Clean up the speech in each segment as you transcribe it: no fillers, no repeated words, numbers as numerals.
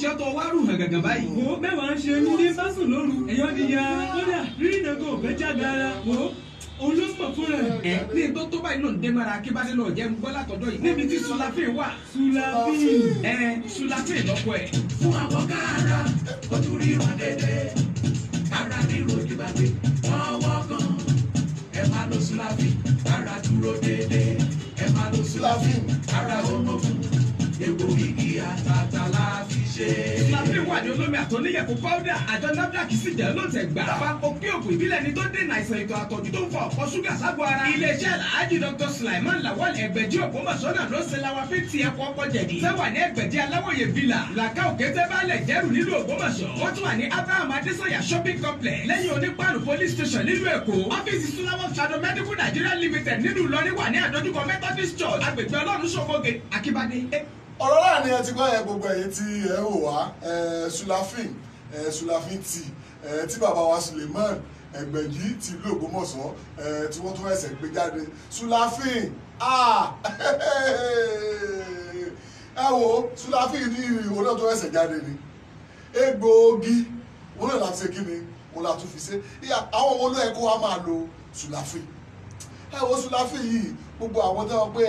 ṣe tó wá rù hàn gàgàn báyìí. Wo mẹ́wàá ń ṣe nílé fásùn lóru. Ẹ̀yọ́ ni ya kódà rí ìdẹ́gbò fẹ́ jágara. Wo òun ló mọ̀ fún rẹ̀. Ní tó tó báyìí ló ń dé mara Akíbádé lọ jẹ́ ń gbọ́ látọ̀dọ̀ yìí. Níbi tí Sulafin wà. Sulafin lọ́kọ̀ ẹ̀. Fún àwọn kára ojú ríran dédé kára ríro ìgbàgbé ọwọ́ kan ẹ máa lo Sulafin kára dúró dédé ẹ máa lo Sulafin kára ọmọkùn egbò igi àtàtà la fi ṣe. Sulafin wà ní olómi àtọ́níyẹ̀kọ́ pọ́ọ́dà àjọ NAFDAC sì jẹ́ lóǹtẹ̀ gbà. Àpapọ̀ kí òkú ìbílẹ̀ ni tó dènà àìsàn ètò àtọ̀jú tó ń fa ọ̀pọ̀ ṣúgà ságọ́ ara. Iléeṣẹ́ Alhaji Dr. Sulaiman Lawal Ẹgbẹ̀jì Ògbómọ̀ṣọ́ náà ló ṣe Lawafin ti ẹ̀kọ́ ọkọ̀ jẹ̀dí. Sẹ́wà ní Ẹgbẹ̀jì Aláwòye Villa. Làkà Òkété Bálẹ̀ Jẹ́rù nílùú Ògbómọ̀ṣọ́. Wọ́n tún wà ní Abraham Adesanya Shopping Complex. Lẹ́yìn Onípàánù Police Station nílùú Èkó. Ọ́fíìsì Sulawok Shadow Medical Nigeria Limited nílùú Ìlọrin wà ní àdójúkọ Methodist Church. Agbègbè Ọlọ́run Ṣòfògè Akíbádé. Ọ̀rọ̀ náà ni ẹ ti gbọ́ yẹn gbogbo ẹ̀yin tí ẹ wò wá Sulafin tí bàbá wa Suleiman Ẹgbẹ̀jì ti ìlú Ògbómọ̀ṣọ́ tí wọ́n tún ẹsẹ̀ gbé jáde Sulafin ẹ wo Sulafin ní ìwò náà tó ẹsẹ̀ jáde ni egbòogi wọn náà láti ṣe kí ni wọn là tún fi ṣe àwọn ọmọ olóyè kó wa máa lo Sulafin ẹ wo Sulafin yìí gbogbo àwọn tó wọ́n pé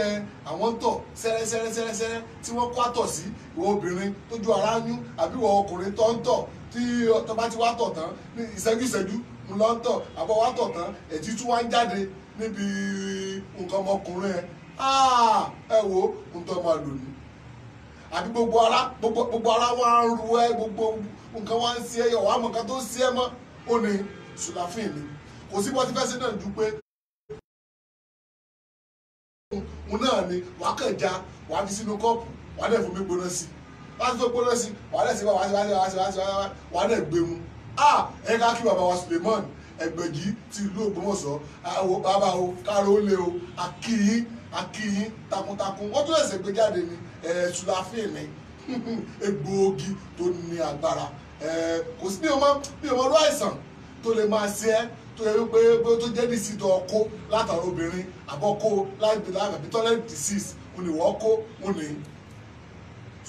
àwọn ń tọ̀ sẹ́rẹ́sẹ́rẹ́sẹ́rẹ́ tí wọ́n kó àtọ̀ sí ìwọ obìnrin tójú ara yún àbí ìwọ ọkùnrin tó ń tọ̀ tí tó bá ti wá tọ̀ tán ní ìṣẹ́jú ń lọ ń tọ̀ àbọ̀ wá tọ̀ tán ẹ̀jí tún wá ń jáde níbi nǹkan ọmọkùnrin ẹ wo ń tọ́ máa lò ní àbí gbogbo ara wá ń ru ẹ gbogbo nǹkan wá ń ṣe ẹ ọ̀wá mọ̀ nǹkan tó ń ṣe ẹ mọ́ ó ní Sulafin ni kò sí bọ́tí fẹ́ sí náà ju pé òun náà ni wàá kàn já wàá fi sínú kọ́ọ̀pù wàá dẹ̀ fomi gbóná sí wàá fi gbóná sí wàá dẹ̀ sí wàá dẹ̀ gbé mu ẹ ká kí bàbá wa Suleiman Ẹgbẹ̀jì ti ìlú Ògbómọ̀ṣọ́ àwọn bàbá o káàró ó lé o akíyín takuntakun wọ́n tún ẹ̀sẹ̀ gbé jáde ni Sulafin ni egbòogi tó ní agbára kò sí bí ọmọ ọdún àìsàn tó lè máa ṣe ẹ́ tó yẹ wípé tó jẹ́ ní ìsìtọ̀ ọkọ látara obìnrin àbọ̀kọ láàbí toilet disease wọn ni wọ́n kó wọn ni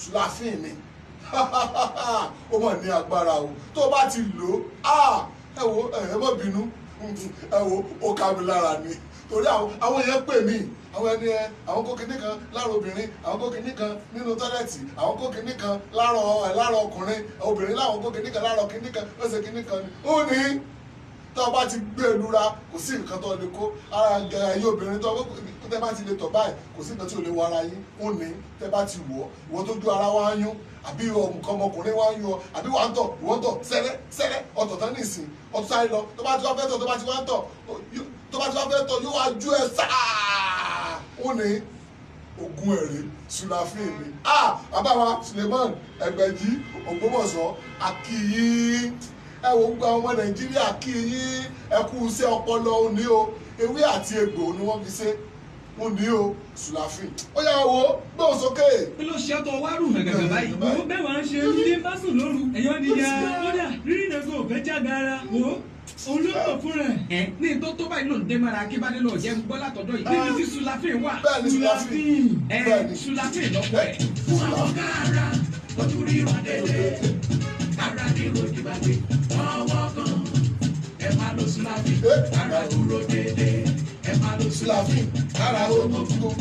Sulafin ni ó mọ̀ ní agbára o tó bá ti lò ó ẹ wo ẹ mọ̀ bínú ẹ wo ó ká mi lára ni torí àwọn èèyàn pè mí àwọn ẹni àwọn kó kinní kan lára obìnrin àwọn kó kinní kan nínú tọ́lẹ̀tì àwọn kó kinní kan lára ọkùnrin obìnrin láwọn kó kinní kan lára kinní kan ó ṣe kinní kan ni ó ní tó o bá ti gbé e lura kò sí nǹkan tó lè kó ara ẹ̀yin obìnrin tó tẹ́ bá ti lè tọ̀ báyìí kò sí nǹkan tí ò lè wọ ara yín ó ní tẹ́ bá ti wọ̀ ìwọ tó ju ara wa yún àbí nǹkan ọmọkùnrin wa yún ọ àbí wà ń tọ̀ ìwọ ń tọ̀ sẹ́rẹ́ ọ̀tọ̀ tán nìsín ọ̀tọ̀ sáré lọ tó bá ti wá fẹ́ tọ̀ tó bá ti wá ń tọ̀ yóò wá ju ẹ sáà ó ní ogun ẹ̀rí Sulafin ni bàbá wa Suleiman Ẹgbẹ̀jì Ògbómọ̀ṣọ́ akíyí ẹ wo gba ọmọ Nàìjíríà kí yín ẹ kú iṣẹ́ ọpọlọ òní o ewé àti egbò ni wọ́n fi ṣe òní o Sulafin ó yà wo gbé òun sókè. Kí ló ṣe tó wá rù hàn gàgàn báyìí. Wo mẹ́wàá ń ṣe nílé fásùn lóru. Ẹ̀yọ́ ni ya kódà rí ìdẹ́gbò fẹ́ jágara. Wo òun ló mọ̀ fún rẹ̀. Ní tó tó báyìí ló ń dé mara Akíbádé lọ jẹ́ ń gbọ́ látọ̀dọ̀ yìí. Níbi tí Sulafin wà. Bẹ́ẹ̀ni Sulafin lọ́kọ̀ ẹ̀. Fún àwọn kára ojú ríran dédé kára ríro ìgbàgbé ọwọ́ kan ẹ máa lo Sulafin kára dúró dédé ẹ máa lo Sulafin kára ọmọkùn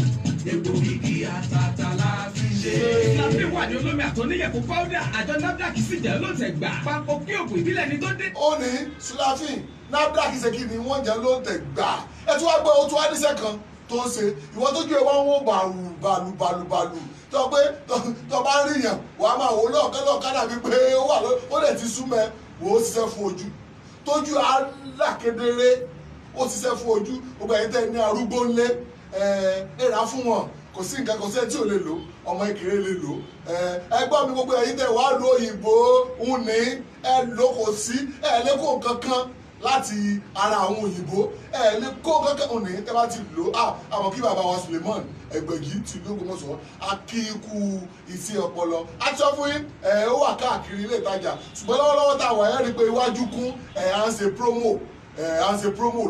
egbò igi àtàtà la fi ṣe. Sulafin wà ní olómi àtọ́níyẹ̀kọ́ pọ́ọ́dà àjọ NAFDAC sì jẹ́ lóǹtẹ̀ gbà. Àpapọ̀ kí òkú ìbílẹ̀ ni tó dé. ó ní Sulafin NAFDAC ṣe kí ni wọ́n jẹ́ lóǹtẹ̀ gbà ẹ tún wá gbọ́ ó tún wá níṣẹ́ kan tó ń ṣe ìwọ tó gbé wọn wọ́n bàlù tó pé tó bá rí yàn wàá máa wò lọ́ọ̀kán dàbí pé ó lè ti súnmọ́ wò ó ṣiṣẹ́ fún ojú tójú alákedere ó ṣiṣẹ́ fún ojú gbogbo ẹ̀yin tẹ́ ní arúgbó ńlé ẹ̀rá fún wọn kò sí nǹkan kò sí ẹ̀ tí ò lè lò ọmọ ìkéré lè lò ẹgbọ́n mi gbogbo ẹ̀yin tẹ́ wàá lo òyìnbó ń ní ẹ lò kò sí ẹ lẹ́kọ̀ọ́ kankan láti ara àwọn òyìnbó ẹ lè kó kankan òní tẹ́ bá ti lò àwọn kí bàbá wa Suleiman Ẹgbẹ̀jì ti ìlú Ògbómọ̀ṣọ́ akíkú iṣẹ́ ọpọlọ àti ọfún yín ó wà káàkiri ilé ìtajà ṣùgbọ́n lọ́wọ́lọ́wọ́ tá a wà ẹ́ rí i pé iwájú kún à ń ṣe promo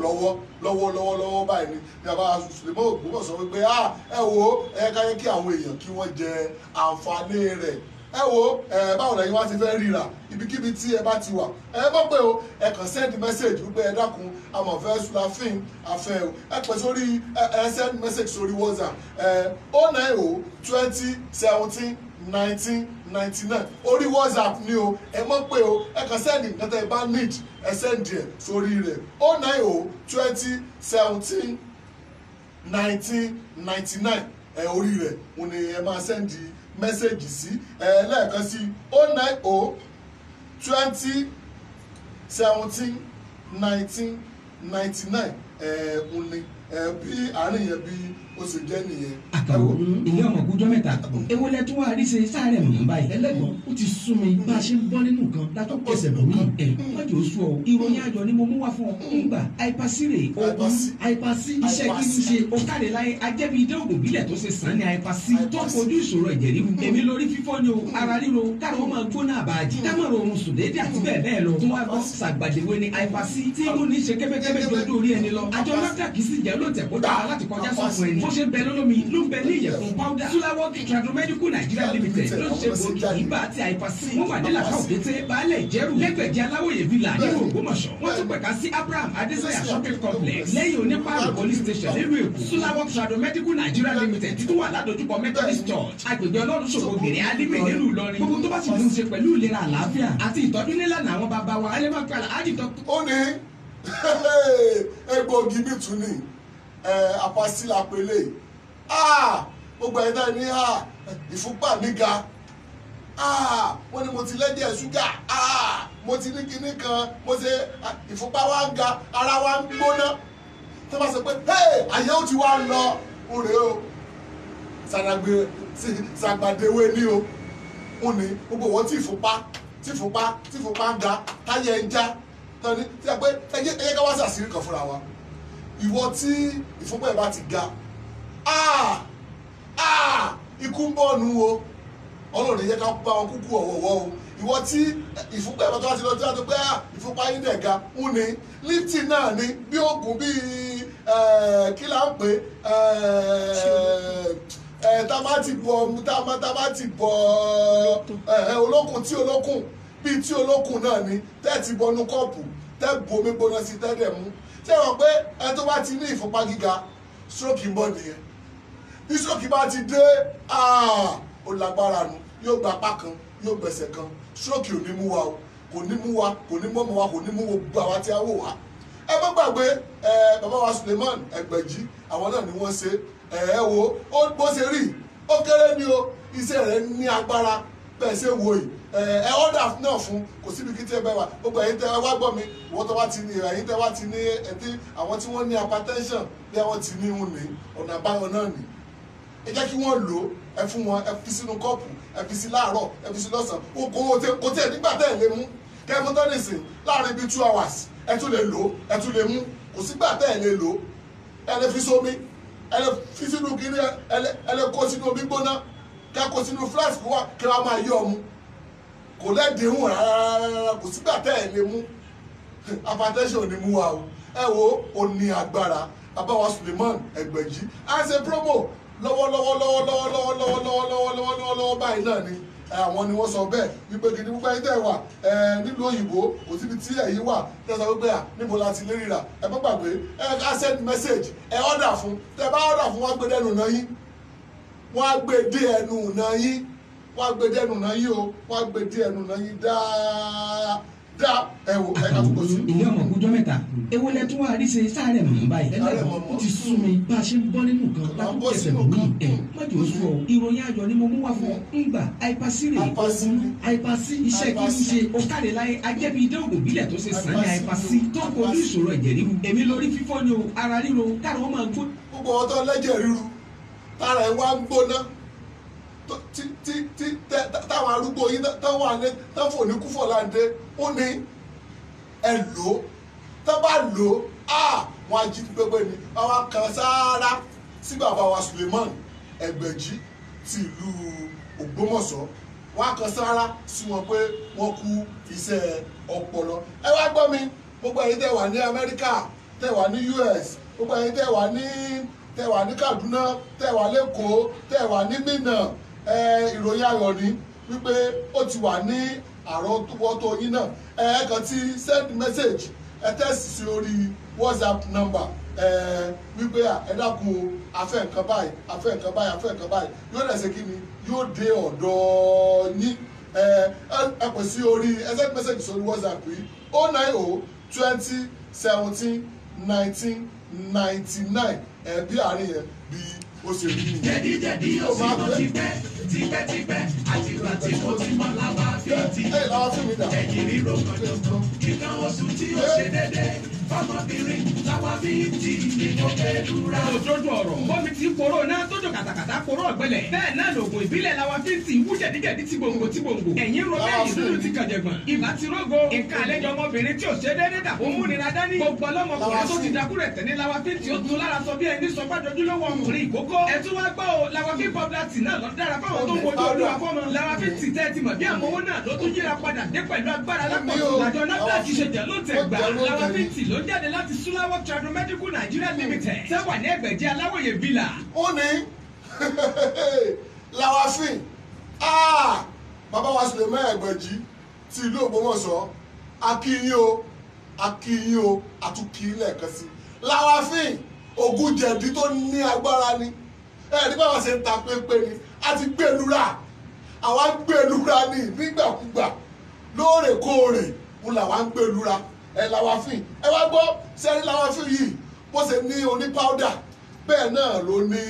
lọ́wọ́ báyìí ni bàbá Suleiman Ògbómọ̀ṣọ́ wípé ẹ wo ẹ ká yẹ kí àwọn èèyàn kí wọ́n jẹ àǹfààní rẹ̀ ẹ wo báwo lẹ́yìn wá ti fẹ́ ríra ibikíbi tí ẹ bá ti wà ẹ mọ̀ pé o ẹ kàn send message wípé ẹ dákun amọ̀fẹ́ Sulafin afẹ́ o ẹ pè sórí ẹ send message sórí WhatsApp 09020171999 orí WhatsApp ni o ẹ mọ̀ pé o ẹ kàn send nǹkan tẹ́ ẹ bá need ẹ send ẹ sórí rẹ̀ 09020171999 orí rẹ̀ òun ni ẹ máa send mẹ́sẹ̀gì sí lẹ́ẹ̀kan sí 09020171999 òun ni bí àárín yẹn bí ó sì jẹ́ nìyẹn. àkàwọ̀ ilé ọmọ kújọ́ mẹ́ta ewu lẹ tún wá rí ṣe sáré mọ̀ báyìí. ẹlẹ́gbọ̀n ó ti sún mi bá a ṣe ń bọ́ nínú nǹkan látọ́ kẹsẹ̀ bọ̀ mí. wọ́n jò sú ọ ìròyìn ayọ̀ ni mo mú wá fún ọ nígbà àìpàsírè ogun àìpàsí iṣẹ́ kí ní ṣe o káre láyé ajẹ́bi idé ògùn bílẹ̀ tó ṣe sàn ní àìpàsí tó ń fojú ìṣòro ẹ̀jẹ̀ ríru èmi lórí fífọ́ ni o ara ríro káàrọ̀ ọmọ gbóná àbájì dámọ̀ràn ohun sùn déédéé àti bẹ́ẹ̀ bẹ́ẹ̀ lọ tó wá gbọ́ sàgbàdéwé ni àìpàsí tí irú ní ṣe kébékébé jọjú orí ẹni lọ àjọ NAFDAC kì í sì jẹ́ ló tẹ̀ kó dára láti kọjá sọ́fún ẹni bó ṣe bẹ lólómi ló ń bẹ ní ìyẹ̀fun powder Sulawok Tradomedical Nigeria Limited ló ń ṣe gbòógì ibà àti àìpàsí wọ́n wà nílà káwọ́ kété baálẹ̀ ìjẹ́rù lẹ́gbẹ̀jẹ́ aláwòye villa nínú Ògbómọ̀ṣọ́ wọ́n tún pẹ̀ka sí Abraham Adesanya shopping complex lẹ́yìn onípààrọ̀ police station nílùú Èkó Sulawok Tradomedical Nigeria Limited títún wà ládojúkọ Methodist Church agbègbè ọlọ́run ṣòro gèrè alímẹ̀ nílùú Ìlọrin gbogbo tó bá sì ní í ṣe pẹ̀lú ìlera àlàáfíà àti ìtọ́jú nílànà àwọn bàbá wa alẹ́mọ̀pẹ̀lá àdìtọ́. ó ní egbògi mi tún ní àpàsílà pélé gbogbo ẹ̀dá ní ìfúnpá mi ga wọ́n ní mo ti lẹ́jẹ̀ ṣúgà mo ti ní kinní kan mo ṣe ìfúnpá wa ń ga ara wa ń gbóná tó bá sọ pé àyè ó ti wá lọ òrè o ṣàgbàdéwé ní o ó ní gbogbo wọn tí ìfúnpá ń ga táyà ń já tọ́ni tí a pé ẹyẹ ká wá ṣàṣírí kan fúnra wa ìwọ tí ìfúnpá ẹ̀ bá ti ga ikú ń bọ̀ nù o ọlọ́run yẹ ká bá wọn kúkú ọ̀wọ̀wọ́ o ìwọ tí ìfúnpá ẹ̀ bá tó wá ti lọ tí wọ́n ti pé ìfúnpá yín dẹ̀ ga ń ní lifting náà ní bí oògùn bíi kí là ń pè tá bá ti bọ̀ olókùn tí olókùn bíi tí olókùn náà ní tẹ́ ti bọnú kọ́ọ̀pù tẹ́ bu omi gbóná sí tẹ́ dẹ̀ mú ṣé wọn pé ẹ tó bá ti ní ìfúnpá gíga stroke ń bọ̀ nìyẹn bí stroke bá ti dé ó lágbára nù yóò gba apá kan yóò gbẹ̀sẹ̀ kan stroke ò ní mú wa o kò ní mú wa kò ní mọ́mọ́ wa kò ní mú gbogbo àwa tí a wò wá ẹ má gbàgbé bàbá wa Suleiman Ẹgbẹ̀jì àwọn náà ni wọ́n ṣe wo bó ṣe rí ó kéré ní o iṣẹ́ rẹ̀ ní agbára bẹ́ẹ̀ ṣe wò yìí ọ̀dà náà fún kò síbi kí tí ẹ bẹ́ wà gbogbo ẹ̀yin tẹ́ wá gbọ́ mi ìwọ́n tó wá ti ní ẹ̀yin tẹ́ wá ti ní ẹtí àwọn tí wọ́n ní hypertension bí àwọn ti ní ìhun ní ọ̀nà àbáyọ náà ní ẹ jẹ́ kí wọ́n lò ó ẹ fún wọn ẹ fi sínú kọ́ọ̀pù ẹ fi sí láàárọ̀ ẹ fi sí lọ́sàn-án kò tí ẹ nígbà tẹ́ ẹ lè mú kẹ́mú tó ní sìn láàrin bíi 2 hours ẹ tún lè lò ó ẹ tún lè mú kò sígbà tẹ́ ẹ lè lò ó ẹ lè fi sómi ẹ lè fi sínú kiri ẹ lè kó sínú omi gbóná kẹ́ kó sínú flask wá kí wọ́n máa yọ ọmú kò lẹ́dìnrún rárá kò sígbà tẹ́ ẹ̀ lè mú hypertension ní mú wa o ẹ wo ó ní agbára bàbá wa Suleiman Ẹgbẹ̀jì á ṣe promo lọ́wọ́lọ́wọ́ báyìí náà ni àwọn ni wọ́n sọ bẹ́ẹ̀ wípé kìíní púpọ̀ ẹ̀yin tẹ́ wà nílùú òyìnbó kò síbi tí ẹ̀yin wà tẹ́ sọ wípé níbo la ti lè ríra ẹ má gbàgbé ẹ ká send message ẹ order fún tẹ́ bá order fún wọn gbé dẹnu náà yín wọn á gbé dé ẹnu náà yín wọ́n á gbé dé ẹnu náà yín o wọ́n á gbé dé ẹnu náà yín dáa ẹ̀wò ẹ̀ka tó kọ sí. ilé ọmọ kújọ́ mẹ́ta ewu lẹ tún wá rí ṣe sáré mọ̀ báyìí. ẹlẹ́gbọ̀n ó ti sún mi bá a ṣe ń bọ́ nínú nǹkan látọ́ kẹsẹ̀ bọ̀ mí. mọ́jọ́ sọ ìròyìn ayọ̀ ni mo mú wá fún ọ ńgbà àìpàsírè ogun àìpàsí iṣẹ́ kí ní ṣe o káre láyé ajẹ́bi idé ògùn bílẹ̀ tó ṣe sàn ní àìpàsí tó ń kojú ìṣòro ẹ̀jẹ̀ ríru èmi lórí fífọ́ ni o ara ríro káàrọ̀ wọn máa gbó. gbogbo ọtọ lẹ́jẹ̀ ríru tára ẹ̀ wá ń gbóná táwọn arúgbó yín táwọn àlẹ táwọn fò ní kúfọ̀ láǹdé ó ní ẹ lò ó tá bá lò ó wọn á jí pépé ni àwọn kan sáárá sí bàbá wa Suleiman Ẹgbẹ̀jì ti ìlú Ògbómọ̀ṣọ́ wọn á kan sáárá sí wọn pé wọn kú iṣẹ́ ọpọlọ ẹ wá gbọ́ mi gbogbo ẹ̀yin tẹ́ wà ní Amẹ́ríkà tẹ́ wà ní US gbogbo ẹ̀yin tẹ́ wà ní Kaduna tẹ́ wà lẹ́kọ̀ọ́ tẹ́ wà ní Minna ìròyìn ayọ̀ ni wípé ó ti wà ní àrọ́wọ́tó yín náà ẹ kàn ti send message ẹ text sí orí WhatsApp number wípé ẹ dákun afẹ́ nǹkan báyìí afẹ́ nǹkan báyìí afẹ́ nǹkan báyìí yóò dẹ̀ ṣe kí ni yóò dé ọ̀dọ̀ yín ẹ pè sí orí ẹ send message sórí WhatsApp yìí 090 20 17 19 99 bí àárín yẹn bí ó ṣe rí nìyẹn. jẹ̀díjẹ̀dí ó sì mọ tipẹ́tipẹ́ àtìgbà tí mo ti mọ Lawafin ti ẹ̀yìn ríro kankan nǹkan oṣù tí ó ṣe déédéé fọmọbìnrin Lawafin ti ìmọ̀kẹ́lúra. òdodo ọ̀rọ̀ bọ́mi ti kóró náà tójó kàtàkàtà kóró ọ̀gbẹ́lẹ̀ bẹ́ẹ̀ náà lògùn ìbílẹ̀ Lawafin ti wú jẹ̀díjẹ̀dí ti gbòǹgbò ti gbòǹgbò ẹ̀yìn romẹ́yìn dúdú ti kànjẹ̀gbọ̀n ibà ti rógo nǹkan àlejò ọmọbìnrin tí ò ṣe déédéé dàbó múnira dání gbogbo ọlọ́mọkùnrin tó ti dakúrẹ̀ tẹ̀ ní Lawafin tí ó tún lára sọ bí ẹni sọ gbàdójúlówó ọkùnrin ìkókó ẹ tún wá gbọ́ o Lawafin popular tea náà lọ dára fáwọn tó ń wojú olúwa fọ́mọ Lawafin tea tẹ́ ti mọ̀ bí àmọ́wó náà ló tún yíra padà dé pẹ̀lú agbára lápapọ̀ àjọ NAFDAC ṣe jẹ́ ló tẹ̀ gbà Lawafin tea ló jáde láti Sulawok Tradomedical Nigeria Limited tẹ́wà ní Ẹgbẹ̀jẹ́ Aláwòye Villa. ó ní Lawafin bàbá wa Suleiman Ẹgbẹ̀jì ti ìlú Ògbómọ̀ṣọ́ akíyín o àtúnkí lẹ́ẹ̀kan sí Lawafin ogun jẹ̀dí tó ní agbára ni ní báwa ṣe ń ta pépé ni a ti gbẹlura àwa ń gbẹlura ní nígbàkúgbà lóòrèkóòrè ń làwa ń gbẹlura Lawafin ẹ wá gbọ́ sẹ́rí Lawafin yìí bó ṣe ní oní powder bẹ́ẹ̀ náà ló ní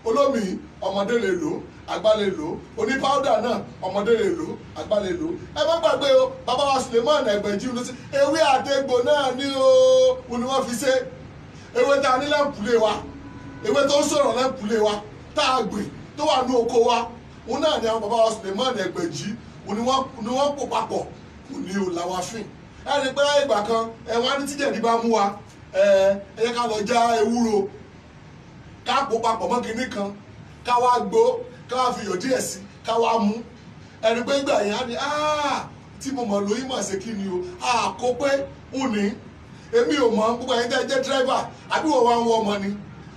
olómi ọmọdé lè lò àgbà lè lò oní powder náà ọmọdé lè lò àgbà lè lò ẹ má gbàgbé o bàbá wa Suleiman Ẹgbẹ̀jì ló ti ewé àtegbò náà ní o ni wọ́n fi ṣe ewé tá a ní lẹ́ǹpùlé wa ewé tó ń sọ̀rọ̀ lẹ́ǹpùlé wa tá a gbìn tó wà ní oko wa òun náà ni àwọn bàbá wa Suleiman Ẹgbẹ̀jì ni wọ́n pò papọ̀ ní o Lawafin ẹni pé ìgbà kan wọ́n á ní tíjẹ̀dí bá mú wa ẹ yẹ ká lọ já ewúro ká pò papọ̀ mọ́ kinní kan ká wá gbó ká wá fi iyọ̀ díẹ̀ sí ká wá mú ẹni pé ìgbà yẹn á ní tí mo mọ̀ lóyún mọ̀ ṣe kí ni o kó pé ó ní èmi ò mọ̀ gbogbo ẹ̀yin tẹ́ jẹ́ dírẹ́fà àbí wọ́n wá ń wọ ọmọ ni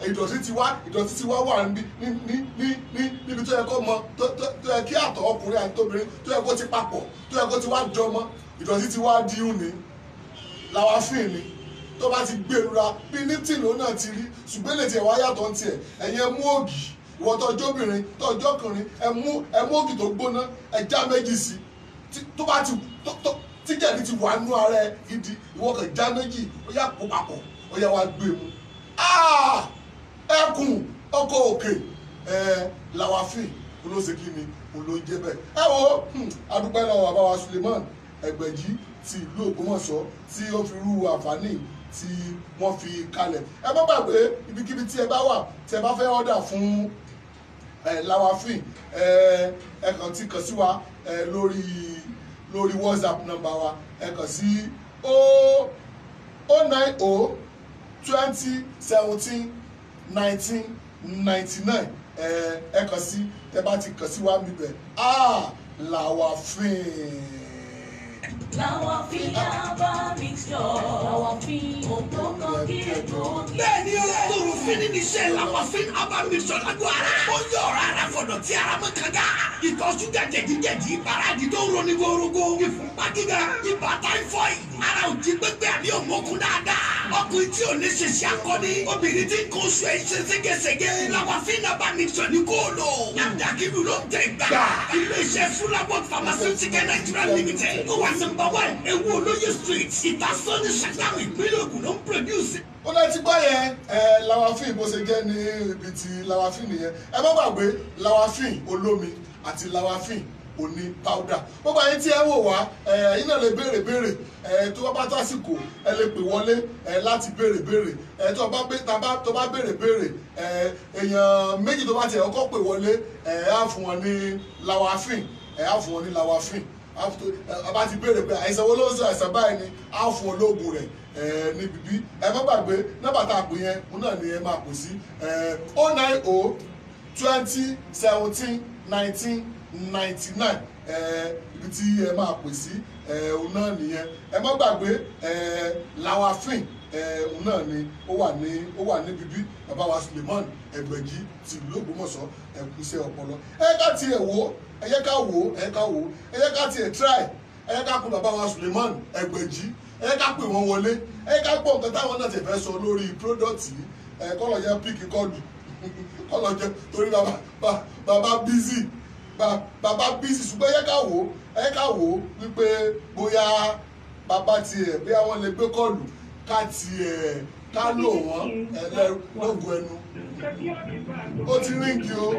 ìdọ̀tí ti wá wà níbi tó yẹ kó mọ tó yẹ kí àtọ̀ ọkùnrin àti tóbìnrin tó yẹ kó ti papọ̀ tó yẹ kó ti wá jọmọ ìdọ̀tí ti wá di òní Lawafin ni tó bá ti gbèrúra bí ní tìlú náà ti rí ṣùgbọ́n lè tiẹ̀ wá yàtọ̀ ń tiẹ̀ ẹ̀yin ẹ mú ògì ìwọ tọjọ́ obìnrin tọjọ́ ọkùnrin ẹ mú ògì tó gbóná ẹ já méjì sí tó bá ti tíjẹ̀dí ti wà nú ara ẹ gidi ìwọ kàn já méjì ó yà kó papọ̀ ó yà wá gbé mu ẹkùn ọkọ̀ òkè Lawafin olóṣèkí ni olóúnjẹ bẹ́ẹ̀ ẹ wo adúpẹ́ lọ́wọ́ bàbá wa Suleiman Ẹgbẹ̀jì ti ìlú Ògbómọ̀ṣọ́ tí ó fi rú àǹfààní tí wọ́n fi kalẹ̀ ẹ má gbàgbé ibikíbi tí ẹ bá wà tí ẹ bá fẹ́ ọ̀dà fún Lawafin ẹ kàn ti kàn sí wa lórí WhatsApp number wa ẹ kàn sí 090 20 17 1999 ẹ kàn sí tẹ bá ti kàn sí wa níbẹ̀ Lawafin. Lawafin herbal mixture. Lawafin ògbókan kí egbòogi. bẹ́ẹ̀ni o tòrò fínní níṣẹ́ Lawafin herbal mixture lágbo ara. ó yọ ọ̀rọ̀ ara fọ̀dọ̀ tí ara mọ́ kanga. ìtọ̀ ṣúgà jẹ̀díjẹ̀dí ìbáradì tó ń roni gorogo. ìfúnpá gíga ibà táífọ̀ì. ara ò jí gbégbé àbí òmókun dáadáa. ọkùnrin tí ò ní ṣe ṣe akọni. obìnrin tí kò sọ ẹ̀ ṣe ségesège. Lawafin herbal mixture ní kó lò. NAFDAC ló ń tẹ̀ gbà. ilé-iṣẹ́ Sulawok Pharmaceutical Nigeria Limited. ó wà number 1 Ewu Olóyè Street Ìtàsọ́ni Ṣàgámù ìpínlẹ̀ Ògùn ló ń produce. ó lè ti gbọ́ yẹn Lawafin bó ṣe jẹ́ ní ibi tí Lawafin nìyẹn ẹ má gbàgbé Lawafin olómi àti Lawafin oní powder gbogbo ayé tí ẹ wò wá iná lè béèrè tó bá tásìkò ẹ lè pè wọlé láti béèrè tó bá béèrè èèyàn méjì tó bá tiẹ̀ kọ́kọ́ pè wọlé á fún wọn ní Lawafin bá ti béèrè pé àìsàn wo ló ń sọ àìsàn báyìí ni á fún olóògùn rẹ̀ ní bíbí ẹ má gbàgbé nọ́mbà tá a pè yẹn òun náà ni ẹ máa pè sí 090 20 17 19 99 ibi tí ẹ máa pè sí òun náà nìyẹn. Ẹ má gbàgbé Lawafin òun náà ni ó wà ní bíbí bàbá wa Suleiman Ẹgbẹ̀jì ti ìlú Ògbómọ̀ṣọ́ iṣẹ́ ọpọlọ. Ẹ yẹ ká tiẹ̀ wò ẹ yẹ ká tiẹ̀ try ẹ yẹ ká kó bàbá wa Suleiman Ẹgbẹ̀jì ẹ yẹ ká pè wọ́n wọlé ẹ yẹ ká gbọ́ nǹkan táwọn náà ti fẹ́ sọ lórí product yìí kọ́lọ̀ jẹ́ píkì kọ́ọ̀lù kọ́lọ̀ jẹ́ torí bàbá busy ṣùgbọ́n ẹ yẹ ká wò wípé bóyá bàbá tiẹ̀ bí àwọn lè gbé kọ́ọ̀lù ká lò wọ́n lóògùn ẹnu ó ti ríǹgì o.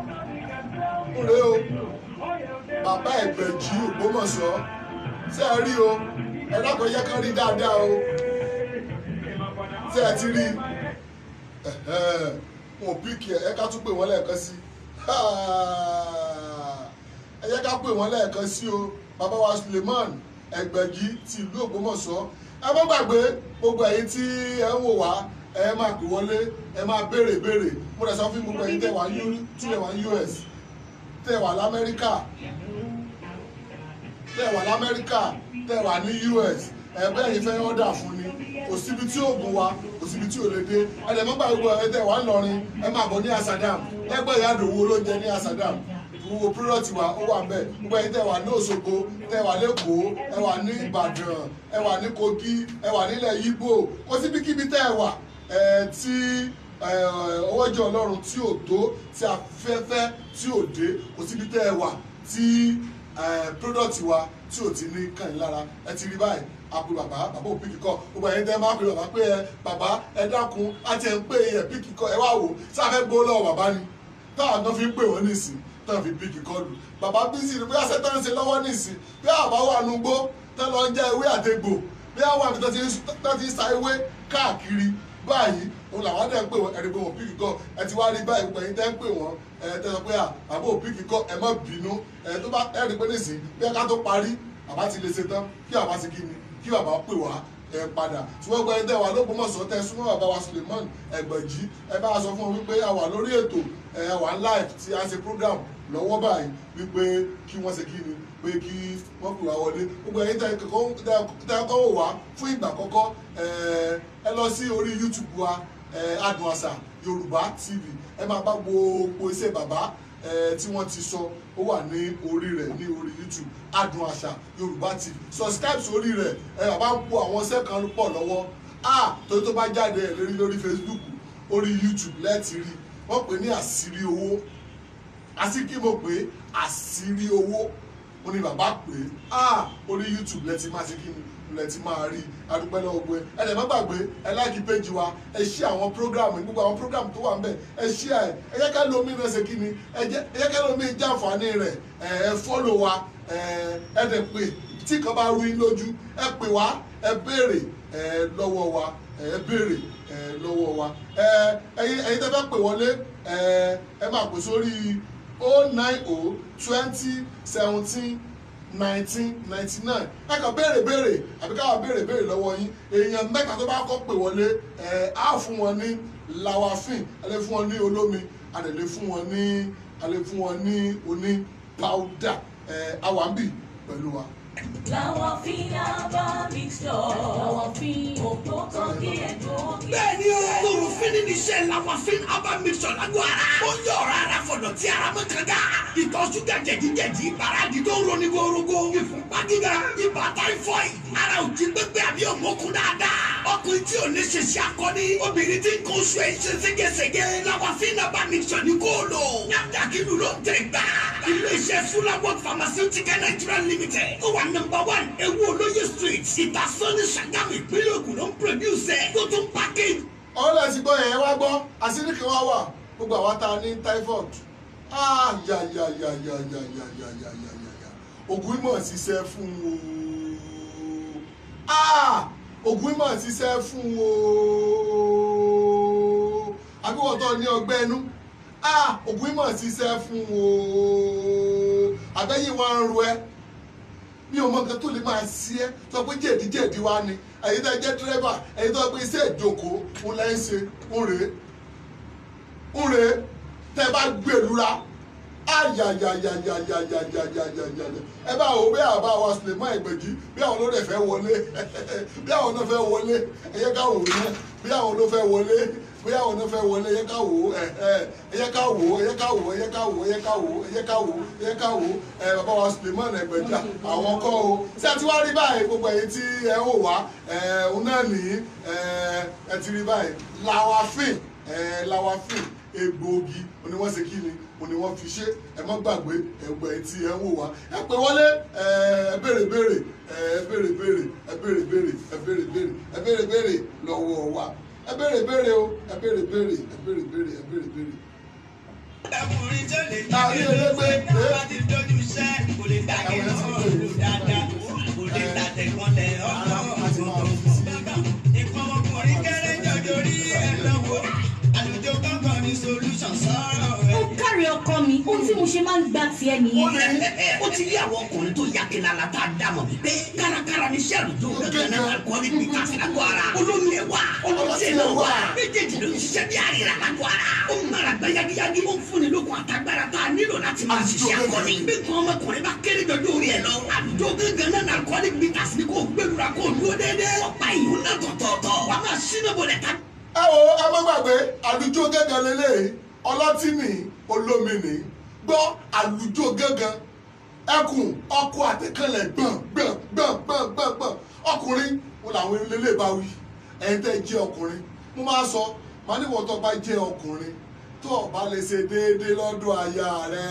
Nre o bàbá Ẹgbẹ̀jì Ògbómọ̀ṣọ́ ṣé ẹ rí o ẹ dákọ̀ yẹ kán rí dáadáa o ṣé ẹ ti rí wọn píkì ẹ ká tún pè wọ́n lẹ́ẹ̀kan sí ẹ yẹ ká pè wọ́n lẹ́ẹ̀kan sí o bàbá wa Suleiman Ẹgbẹ̀jì ti ìlú Ògbómọ̀ṣọ́. Ẹ má gbàgbé gbogbo ẹ̀yin tí ẹ ń wò wá ẹ máa pè wọlé ẹ máa béèrè mo rẹ̀ sọ fún gbogbo ẹ̀yin tẹ́ wà US tẹ́ wà l'Amẹ́ríkà tẹ́ wà ní US bẹ́ẹ̀ yìí fẹ́ ọ́dà fún ni kò síbi tí oògùn wa kò síbi tí ò lè dé ẹ̀dẹ̀mọ́gbà gbogbo ẹ̀yin tẹ́ wà ńlọrin ẹ máa bọ̀ ní Asadam ẹgbẹ́ ìyá àdòwò olóúnjẹ ní Asadam gbogbo product wa ó wà ńbẹ̀ gbogbo ẹ̀yin tẹ́ wà ní Òṣogbo tẹ́ wà l'Ékòó ẹ wà ní Ìbàdàn ẹ wà ní Kogi ẹ wà nílẹ̀ Yíbò kò síbikíbi tẹ́ ẹ wà tí ọwọ́jọ́ Ọlọ́run tí ò tó tí afẹ́fẹ́ tí ò dé kò síbi tẹ́ ẹ wà tí product wa tí ò ti ní kàn yín lára ẹ ti rí báyìí àpò bàbá òpìkì kọ gbogbo ẹ̀yin tẹ́ máa pè bàbá pé bàbá ẹ dákun àti ẹ̀ ń pè ẹ̀ pìkì kọ ẹ wá wò sáfẹ́ gbó lọ́wọ́ bàbá ni táwọn kan fi ń pè wọ́n nísìn táwọn fi pìkì kọlù bàbá bísí ni bí àṣẹ tán ń ṣe lọ́wọ́ nísìn bí àbá wà nugbó tán lọ ń jẹ ewé àtegbò bí àwọn àbí tán ti ń sa ewé káàkiri báyìí òun làwọn dẹ̀ ń pè wọ́n ẹ̀rí pé wọ́n pìkì kọ́ ẹ ti wá rí báyìí gbogbo ẹ̀yin tẹ́ ń pè wọ́n tẹ́ sọ pé àbó pìkì kọ́ ẹ má bínú tó bá ẹ̀rí pé nísìn bí ẹ̀ka tó parí àbá ti lè ṣe tán kí àbá ti kí ni kí bàbá pè wá padà ṣùgbọ́n gbogbo ẹ̀yin tẹ́ wà l'Ógbómọ̀ṣọ́ tẹ́ súnmọ́ bàbá wa Suleiman Ẹgbẹ̀jì ẹ bá a sọ fún wọn wípé a wà lórí ètò wà live tí a ṣe program lọ́wọ́ báyìí wípé kí wọ́n ṣe kí ni pé kí wọ́n pè wá wọlé gbogbo ẹ̀yin tẹ́ kọ́ wò wá fún ìgbà àkọ́kọ́ ẹ lọ sí orí YouTube wa Adùn Àṣà Yorùbá TV ẹ máa bá gbogbo iṣẹ́ bàbá tí wọ́n ti sọ ó wà ní orí rẹ̀ ní orí YouTube Adùn Àṣà Yorùbá TV subscribe sórí rẹ̀ bàbá ń po àwọn iṣẹ́ kan pọ̀ lọ́wọ́ torí tó bá jáde ẹ̀ lórí Facebook orí YouTube lẹ́ẹ̀tì rí wọ́n pè ní àṣírí owó àṣírí mo pé àṣírí owó ó ní bàbá pé orí YouTube lẹ́ẹ̀tì máa ṣe kí ni lẹ́ẹ̀tì máa rí adúpẹ́ lọ́wọ́ gbé ẹ̀dẹ̀ má gbàgbé ẹ láìkí péjì wa ẹ ṣí àwọn prógrámù gbogbo àwọn prógrámù tó wà ń bẹ̀ ẹ ṣí ẹ jẹ́ ká lómi náà ṣe kí ni ẹ jẹ́ ká lómi jàǹfààní rẹ̀ ẹ fọ́lọ̀ wa ẹ dẹ̀ pé tí kan bá rú yín lójú ẹ pè wá ẹ béèrè lọ́wọ́ wa ẹ béèrè lọ́wọ́ wa ẹ̀yin tẹ́ fẹ́ pè wọlé ẹ máa pè sórí 090 20 17 1999 ẹ kàn béèrè àbí káwá béèrè lọ́wọ́ yín èèyàn mẹ́ta tó bá kọ́ pè wọlé á fún wọn ní Lawafin a lè fún wọn ní olómi a lè fún wọn ní oní powder awambi pẹ̀lú wa. Lawafin herbal mixture. Lawafin ògbóǹkangí egbòogi. Bẹ́ẹ̀ni o, Lawafin ní iṣẹ́ Lawafin herbal mixture lágbo ara. Ó yọ ọ̀rọ̀ ara fọ̀dọ̀ tí ara mọ́ kanga. Ìtọ̀ ṣúgà jẹ̀díjẹ̀dí, ìbàràdì tó ń roni gorogo. Ìfúnpá gíga, ibà táífọ̀ì. Ara ò jí gbégbé àbí òmókun dáadáa. Ọkùnrin tí ò ní ṣe ṣe akọni. Obìnrin tí ń kó oṣù ẹ̀ ṣe ségesège. Lawafin herbal mixture ní kó lò. Nàdàkìlù ló ń tẹ̀ gbà. Ilé-iṣẹ́ Sulawok Pharmaceutical Nigeria Limited. Ó wà #1 Ewu Olóyè Street. Ìtàsọ́ní Ṣàgámù ìpínlẹ̀ Ògùn ló ń produce ẹ̀. Tó tún package. Ọ̀rọ̀ ti gbọ́ yẹn wá gbọ́ àṣírí kan wá wà gbogbo àwa ta ní typhoid. Ògùn ìmọ̀ ṣiṣẹ́ fún o. Ògùn ìmọ̀ ṣiṣẹ́ fún o. Àbíwọ̀tọ̀ ní ọgbẹ́ inú. Ògùn ìmọ̀ ṣiṣẹ́ fún o. Àbẹ́yìn wọn ń ru ẹ. mi ò mọ nǹkan tó lè máa sí ẹ tó pé jẹ̀díjẹ̀dí wá ni ẹ̀yin tó jẹ́ dírẹ́bà ẹ̀yin tó pé iṣẹ́ ìjókòó ń lẹ́ ń ṣe ń rèé tẹ́ bá gbèlúra ayayayayayayayayayaya ẹ bá wo bí àbá wa Suleiman Ẹgbẹ̀jì bí àwọn ló dẹ̀ fẹ́ wọlé bí àwọn náà fẹ́ wọlé ẹ yẹ ká wò ó yẹn bí àwọn ló fẹ́ wọlé bí àwọn náà fẹ́ wọlé ẹ yẹ ká wò ó ẹ yẹ ká wò ó ẹ yẹ ká wò ó ẹ yẹ ká wò ó ẹ yẹ ká wò ó ẹ yẹ ká wò ó ẹ yẹ ká wò ó bàbá wa Suleiman Ẹgbẹ̀jì àwọn kọ́ o ṣé ẹ ti wá rí báyìí gbogbo ẹ̀yin tí ẹ ń wò wá òun náà nìyí ẹ ti rí báyìí lawafin egbòogi oní wọ́n ṣe kí ni oní wọ́n fi ṣe ẹ má gbàgbé ẹgbẹ́ tí ẹ ń wò wá ẹ pè wọlé ẹ béèrè béèrè ẹ béèrè béèrè ẹ béèrè béèrè ẹ béèrè béèrè ẹ béèrè béèrè lọ́wọ́ wa ẹ béèrè béèrè o ẹ béèrè béèrè ẹ béèrè béèrè ẹ béèrè béèrè. ọkùnrin tó lè jẹ́ pé bá ti dojú iṣẹ́ kò lè dàgé náà lò dáadáa kò lè dàtẹ̀kọ́lẹ̀ ọ̀dọ́ nǹkan ọkùnrin kéré jọjọ rí ẹ lọ́wọ́ àlùjọ kankan ní solution sọ̀rọ̀ rẹ̀. ó kárí ọkọ mi ohun tí mo ṣe máa ń gbà tiẹ̀ nìyẹn. ó ti rí àwọn ọkùnrin tó yá kílára tá a dá mọ̀ wípé kárakára ní sẹ́ẹ̀lù tó gẹ́gẹ́ náà alukọ́rí bí káfí lágọ́ ara olómi ẹ̀ wá olóṣè náà wá méjèèjì ló ń ṣiṣẹ́ bí àríra lágọ́ ara ó ń mara gba yagiyagi ó ń fúnni lókun àtagbára tá a nílò láti máa ṣiṣẹ́ akọni bí nǹkan ọmọkùnrin bá kéré jọjọ orí ẹ̀ lọ àlùjọ gẹ́gẹ́ náà alukọ́rí bí káfí ní kò gbẹlura kò dúró déédéé ọ̀pá ìhun náà tọ̀tọ̀ọ̀tọ̀ wàá máa ṣínà bọ̀lẹ̀ ká. ẹ wo ẹ má gbàgbé àlùjọ gẹ́gẹ́ lélẹ́yìí ọlọ́tí ní olómi ní gbọ́ àlùjọ gángan ẹkùn ọkọ àtẹkànlẹ̀ gbọ̀n ọkùnrin wọn làwọn eléyìí bá wí ẹ̀yin tẹ́ jẹ́ ọkùnrin mo máa sọ màá ní wọ́n tó bá jẹ́ ọkùnrin tó o bá lè ṣe déédéé lọ́dọ̀ aya rẹ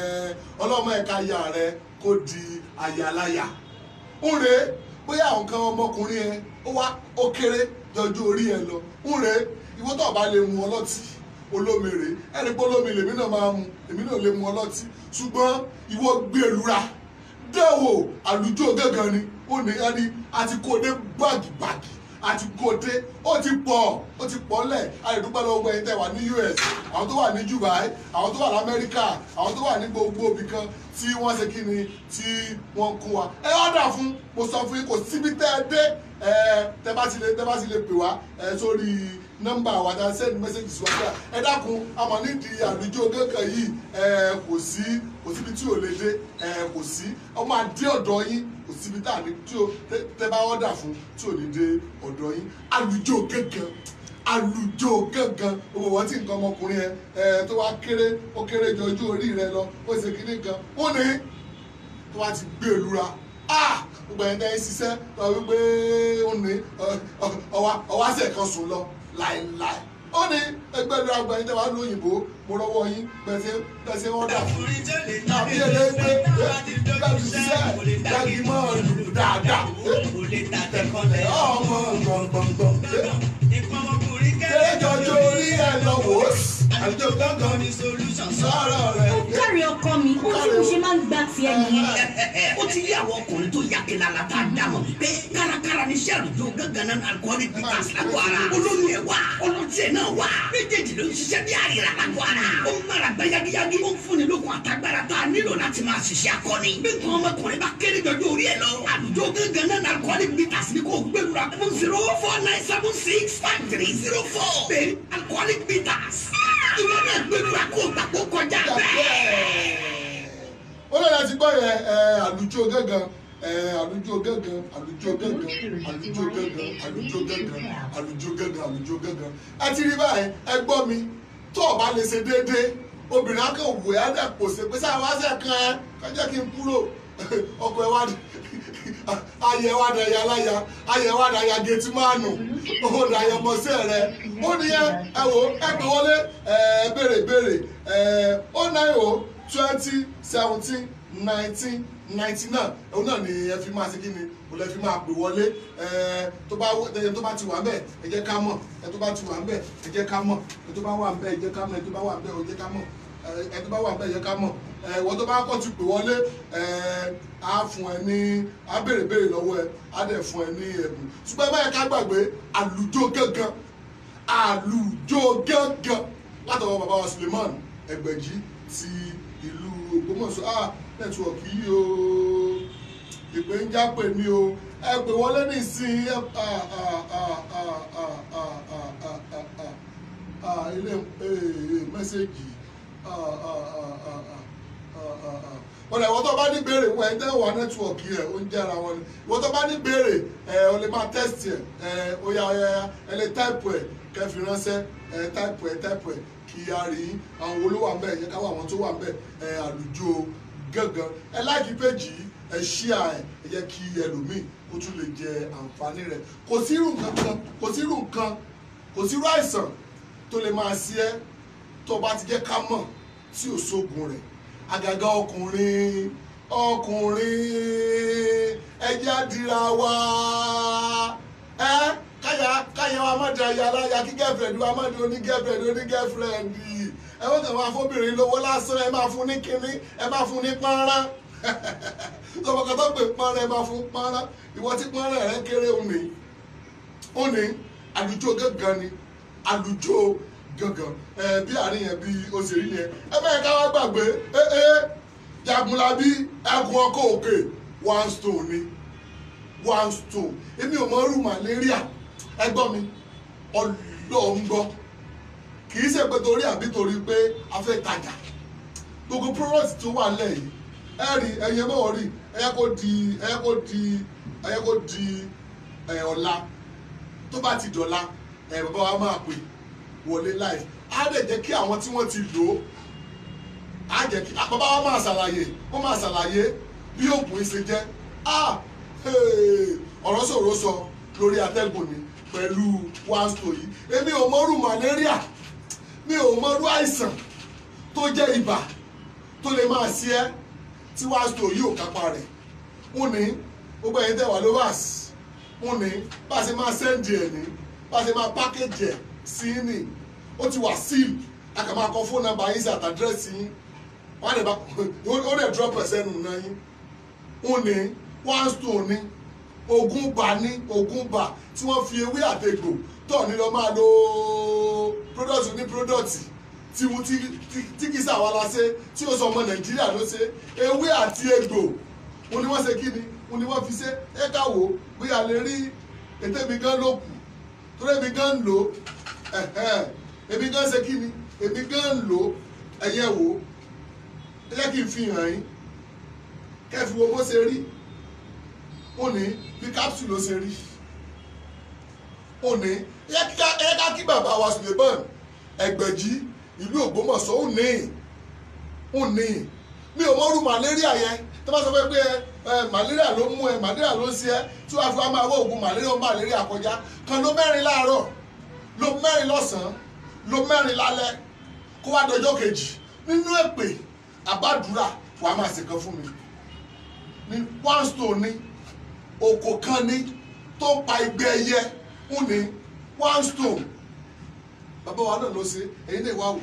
ọlọ́mọ ẹ̀ka aya rẹ kó di ayaláya ń rèé bóyá àwọn kan ọmọkùnrin ẹ ó kéré jọjú orí ẹ lọ ń rèé ìwọ tó o bá lè mu ọlọ́tí olómi rè ẹni pé olómi lèmi náà máa mu èmi náà lè mu ọlọ́tí ṣùgbọ́n ìwọ gbèlúra dẹ́wò àlùjọ gángan ni ó ní ẹni àti kó dé báàgì àti kó dé ó ti pọ̀ lẹ̀ àìdúpẹ́ lọ́wọ́ ẹ̀yin tẹ́ wà ní US àwọn tó wà ní Dubai àwọn tó wà ní Amẹ́ríkà àwọn tó wà ní gbogbo ibì kan tí wọ́n ṣe kí ni tí wọ́n kún wa ẹ ọ̀dà fún mo sọ fún yín kò síbi tẹ́ ẹ dé tẹ́ bá ti lè pè wá sórí nọ́mbà wa ta send messages wa dá ẹ dákun àmọ́ nídìí àlùjọ gángan yìí kò síbi tí ò lè dé kò sí ọmọ àdé ọ̀dọ̀ yín kò síbi tá à ní tí ó tẹ́ bá ọ̀dà fún tí ò ní dé ọ̀dọ̀ yín àlùjọ gángan owó wọn tí nǹkan ọmọkùnrin ẹ tó wá kéré ó kéré jọjú orí rẹ lọ ó ṣe kíní kan ó ní tó wá ti gbé ìlúra gbogbo ẹ̀dá ẹ̀ ṣiṣẹ́ lọ wípé ó ní ọwọ́ àṣẹ kan sùn lọ láìláì ó ní ẹgbẹ́ ìlú àgbà yín tẹ́wàá lóyìnbó mo rọwọ́ yín bẹ́sẹ̀ wọ́n dà fún tàbí ẹ̀rẹ́ pé gbàgbé ṣiṣẹ́ gbàgbé mọ́ ọ̀lù dáadáa ọmọ gbọ̀ngbọ̀ngbọ̀n kéré jọjọ orí ẹ̀ lọ wò ó àlùjọ gángan ní solution sọ̀rọ̀ rẹ̀. ó kárí ọkọ mi ohun tí mo ṣe máa ń gbà tiẹ̀ nìyẹn. ó ti rí àwọn ọkùnrin tó yá kílára tá a dá mọ̀ wípé kárakára ní sẹ́ẹ̀lù tó gángan náà alukọ́rí bí káfí lágọ́ ara olómi ẹ̀ wá ọlọ́tí ẹ̀ náà wá méjèèjì ló ń ṣiṣẹ́ bí àríra lágọ́ ara ó ń mara gba yagiyagi ó ń fúnni lókun àtagbára tá a nílò láti máa ṣiṣẹ́ akọni bí nǹkan ọmọkùnrin bá kéré jọjọ orí ẹ̀ lọ àlùjọ gángan náà alukọ́rí bí káfí ní kò gbẹlura 049765304 bẹ́ẹ̀ alukọ́rí bí káfí ìwọ náà gbẹlura kó gbà kó kọjá bẹ́ẹ̀. ó lè láti gbọ́ yẹn àlùjọ gángan ẹ ti rí báyìí ẹ gbọ́ mi tó o bá lè ṣe déédéé obìnrin akẹ́ òwò ẹ̀ á dẹ̀ pòṣe pé sáà wá sẹ̀ kan ẹ kájẹ́ kí n kúrò ọkọ ẹ wá ayẹwàdàyà gẹ̀tì máànù òdàyà ọmọọṣẹ́ rẹ ó ní ẹ wò ẹ pè wọlé béèrè 09020171999 òun náà ni ẹ fi máa ṣe kí ni o lè fi máa pè wọlé tó bá ti wà ń bẹ̀ ẹ jẹ́ ká mọ̀ tó bá ti wà ń bẹ̀ ẹ jẹ́ ká mọ̀ tó bá wà ń bẹ̀ ẹ jẹ́ ká mọ̀ tó bá wà ń bẹ̀ ẹ jẹ́ ká mọ̀ tó bá wà ń bẹ̀ ẹ jẹ́ ká mọ̀ ìwọ tó bá kọ́ ti pè wọlé á fún ẹ ní á béèrè lọ́wọ́ ẹ á dẹ̀ fún ẹ ní ẹ̀bùn ṣùgbọ́n ẹ má yẹ ká gbàgbé àlùjọ gángan látọwọ́ bàbá wa Suleiman Ẹgbẹ̀jì ti ìlú Ògbómọ̀ṣọ́ nẹ́tíwọ̀kì yìí o ìpè ń jápè ní o ẹ pè wọlé nísìnyí ilé mẹ́sẹ̀gì wọ́n ìwọ́n tó bá ní béèrè wọ́n ẹ̀ tẹ́ wà nẹ́tíwọ̀kì ẹ̀ ó ń jẹ́ra wọn ni ìwọ́n tó bá ní béèrè o lè máa tẹ́sítì ẹ̀ ó yá ẹ lè táìpù ẹ̀ kẹfì ránṣẹ́ táìpù ẹ̀ kí a rí àwọn olówó àmbẹ̀ yẹ káwọ́ àwọn tó wà àmbẹ̀ àlùjọ gángan ẹ láìkí péjì ẹ ṣíà ẹ yẹ kí ẹlòmíì ó tún lè jẹ àǹfààní rẹ̀ kò sí irú nǹkan kò sí irú àìsàn tó lè máa sí ẹ tó bá ti jẹ́ ká mọ̀ tí ò sógun rẹ̀ àgàgà ọkùnrin ẹjẹ́ àdìrà wa káyà wa má da ya láya kí girlfriend wa má di oní girlfriend ẹ wọ́n kàn máa fóbìnrin lówó lásán ẹ máa fún ní kínní ẹ máa fún ní pọ́nrán tọmọkàn tó pè pọ́nrán ẹ máa fún pọ́nrán ìwọ tí pọ́nrán rẹ kéré òní àlùjọ gángan ni àlùjọ gangan bí àárín yẹn bí òṣèré yẹn ẹ bẹ́ẹ̀ ká wá gbàgbé Jagunlabi ẹkùn ọkọ̀ òkè one stone ni one stone èmi ò mọ rú malaria ẹgbọ́n mi ọlọ́ngbọ́ kì í ṣe pé torí àbí torí pé a fẹ́ tajà gbogbo product tó wà lẹ́yìn ẹ rí ẹyẹ bọ̀ rí ẹyẹ kó di ọ̀la tó bá ti dọ̀la bàbá wa máa pè wọlé live á dẹ̀ jẹ́ kí àwọn tí wọ́n ti lò ó á jẹ́ kí bàbá wa máa ṣàlàyé bí òògùn ìṣe jẹ́ ọ̀rọ̀ sọ̀rọ̀ sọ lórí atẹ́gùn ni pẹ̀lú one stone yìí èmi ò mọ̀rú malaria mi ò mọ̀rú àìsàn tó jẹ́ ibà tó lè máa ṣe ẹ́ tí one stone yìí ò kápá rẹ̀ wọ́n ní gbogbo ẹ̀yin tẹ́ wà lovers wọ́n ní bá a ṣe máa sẹ́ǹdì ẹ̀ ní bá a ṣe máa pákéjì ẹ̀ sí ní ó ti wà síl àkàmọ́ akọ fóònù nàmbà yín sí àtàdírẹ́sì yín ó lè drop ẹ̀ sẹ́nu náà yín wọ́n ní one stone ní Ògúnbà tí wọ́n fi ewé àtegbò tọ̀ ní lọ máa lo product ní product tí kì í sàwọn aláṣẹ tí ó sọ ọmọ Nàìjíríà ló ṣe ewé àti egbò wọn ni wọ́n ṣe kí ni wọn ni wọ́n fi ṣe ẹ káwọ́ bí a lè rí ètè mi gan ló kù torí èmi gan ń lò èmi gan ṣe kí ni èmi gan ń lò ẹ̀yẹ wò ẹ jẹ́ kí n fi hàn yín kẹ́ẹ̀fì wo bó ṣe rí ó ní bí capsule ló ṣe rí ó ní ẹ ká kí bàbá wa Suleiman Ẹgbẹ̀jì ìlú Ògbómọ̀ṣọ́ ó ní mi ò mọ̀rú malaria yẹn tó bá sọ pé malaria ló mú ẹ malaria ló ṣe ẹ tí wàá fi wá máa wọ oògùn malaria kọjá kan ló mẹ́rin láàárọ̀ ló mẹ́rin lọ́sàn-án ló mẹ́rin lálẹ́ kó wá dọjọ́ kejì nínú èpè àbádùrà wàá máa ṣèkan fún mi ní one stone ní òkò kan ní tó pa igbe ẹyẹ ń ní one stone bàbá wa náà ló ṣe èyí lè wá wò